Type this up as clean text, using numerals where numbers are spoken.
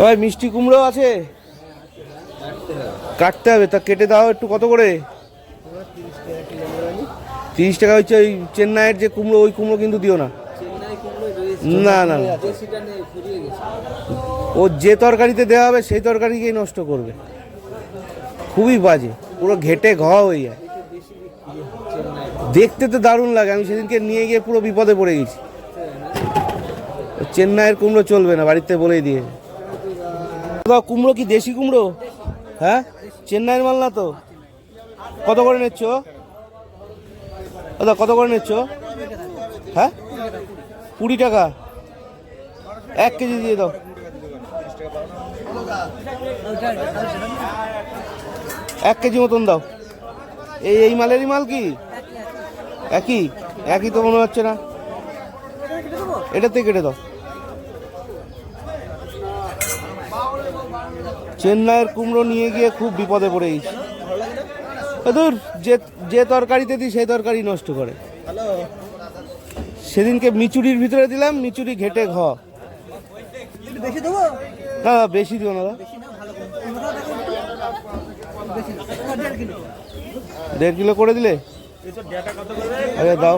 ভাই মিষ্টি কুমড়ো আছে? কাটতে হবে, তা কেটে দাও একটু। কত করে? 30 টাকা হচ্ছে। ওই চেন্নাইয়ের যে কুমড়ো, ওই কুমড়ো কিন্তু দিও না। না না, ও যে তরকারিতে দেওয়া হবে সেই তরকারিকেই নষ্ট করবে, খুবই বাজে, পুরো ঘেটে ঘ হয়ে যায়। দেখতে তো দারুণ লাগে, আমি সেদিনকে নিয়ে গিয়ে পুরো বিপদে পড়ে গেছি। চেন্নাইয়ের কুমড়ো চলবে না, বাড়িতে বলেই দিয়ে। কুমড়ো কি দেশি কুমড়ো? হ্যাঁ, চেন্নাইয়ের মাল না তো? কত করে নিচ্ছ দাদা, কত করে নিচ্ছ? হ্যাঁ, 20 টাকা 1 কেজি দিয়ে দাও। 1 কেজি মতন দাও। এই মালেরই মাল কি? একই একই তো মনে হচ্ছে না। এটাতে কেটে দাও। চেন্নাইয়ের কুমড়ো নিয়ে গিয়ে খুব বিপদে পড়ে গেছি। দূর, যে তরকারিতে দিই সেই তরকারি নষ্ট করে। সেদিনকে মিচুরির ভিতরে দিলাম, মিচুরি ঘেটে ঘ। না বেশি দিও না দাদা, 1.5 কিলো করে দিলে। আরে দাও।